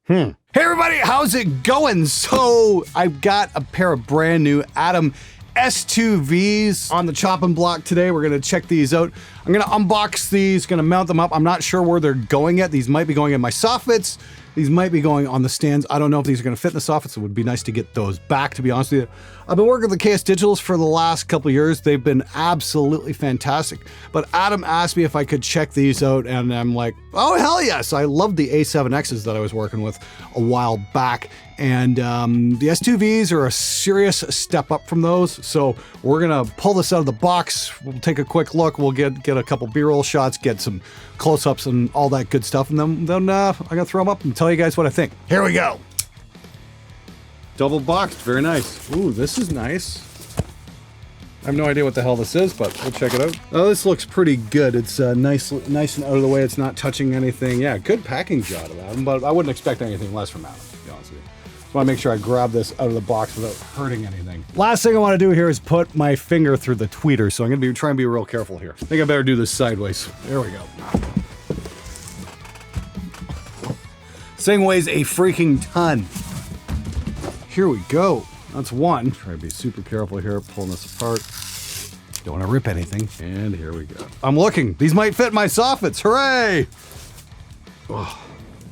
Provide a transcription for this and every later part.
Hey everybody, how's it going? So I've got a pair of brand new Adam S2Vs on the chopping block today. We're gonna check these out. I'm gonna unbox these, gonna mount them up. I'm not sure where they're going yet. These might be going in my soffits. These might be going on the stands. I don't know if these are gonna fit in the soffits. It would be nice to get those back, to be honest with you. I've been working with the KS Digitals for the last couple of years. They've been absolutely fantastic. But Adam asked me if I could check these out, and I'm like, oh, hell yes. I love the A7Xs that I was working with a while back. And the S2Vs are a serious step up from those. So we're gonna pull this out of the box. We'll take a quick look. We'll get a couple B-roll shots, get some close-ups and all that good stuff. And then I'm gonna throw them up and tell you guys what I think. Here we go. Double boxed, very nice. Ooh, this is nice. I have no idea what the hell this is, but we'll check it out. Oh, this looks pretty good. It's nice and out of the way. It's not touching anything. Yeah, good packing job of Adam, but I wouldn't expect anything less from Adam, to be honest with you. Just want to make sure I grab this out of the box without hurting anything. Last thing I want to do here is put my finger through the tweeter, so I'm going to be trying to be real careful here. I think I better do this sideways. There we go. This thing weighs a freaking ton. Here we go. That's one. Try to be super careful here, pulling this apart. Don't want to rip anything. And here we go. I'm looking. These might fit my soffits. Hooray! Oh,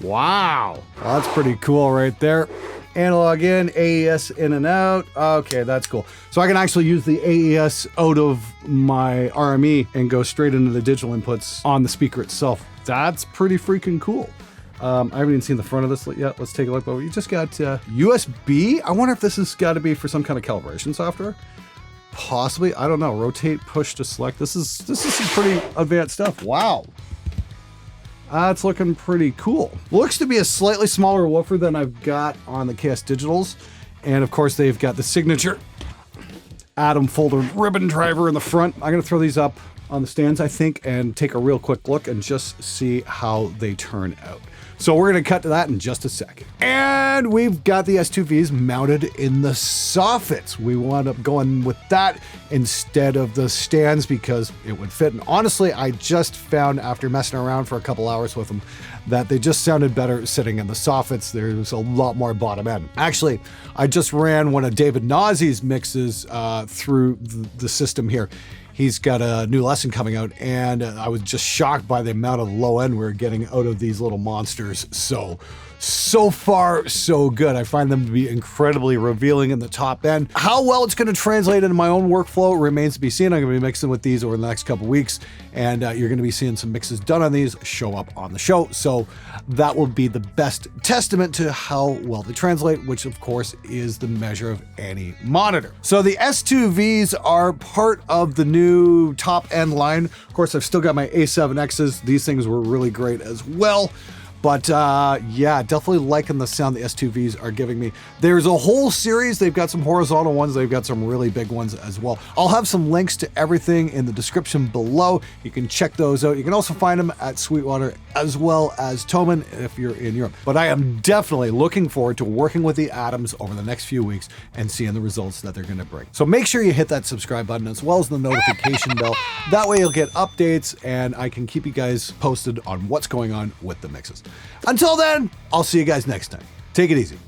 wow. Well, that's pretty cool right there. Analog in, AES in and out. Okay, that's cool. So I can actually use the AES out of my RME and go straight into the digital inputs on the speaker itself. That's pretty freaking cool. I haven't even seen the front of this yet. Let's take a look. But you just got USB. I wonder if this has got to be for some kind of calibration software. Possibly. I don't know. Rotate, push to select. This is some pretty advanced stuff. Wow. That's looking pretty cool. Looks to be a slightly smaller woofer than I've got on the KS Digitals. And of course, they've got the signature Adam folder ribbon driver in the front. I'm going to throw these up on the stands, I think, and take a real quick look and just see how they turn out. So we're gonna cut to that in just a sec. And we've got the S2Vs mounted in the soffits. We wound up going with that instead of the stands because it would fit. And honestly, I just found after messing around for a couple hours with them that they just sounded better sitting in the soffits. There's a lot more bottom end. Actually, I just ran one of David Nazi's mixes through the system here. He's got a new lesson coming out, and I was just shocked by the amount of low end we're getting out of these little monsters. So far, so good. I find them to be incredibly revealing in the top end. How well it's going to translate into my own workflow remains to be seen. I'm going to be mixing with these over the next couple weeks, and you're going to be seeing some mixes done on these show up on the show. So that will be the best testament to how well they translate, which of course is the measure of any monitor. So the S2Vs are part of the new top end line. Of course, I've still got my A7Xs. These things were really great as well. But yeah, definitely liking the sound the S2Vs are giving me. There's a whole series. They've got some horizontal ones. They've got some really big ones as well. I'll have some links to everything in the description below. You can check those out. You can also find them at Sweetwater as well as Thomann if you're in Europe. But I am definitely looking forward to working with the Adams over the next few weeks and seeing the results that they're going to bring. So make sure you hit that subscribe button as well as the notification bell. That way you'll get updates and I can keep you guys posted on what's going on with the mixes. Until then, I'll see you guys next time. Take it easy.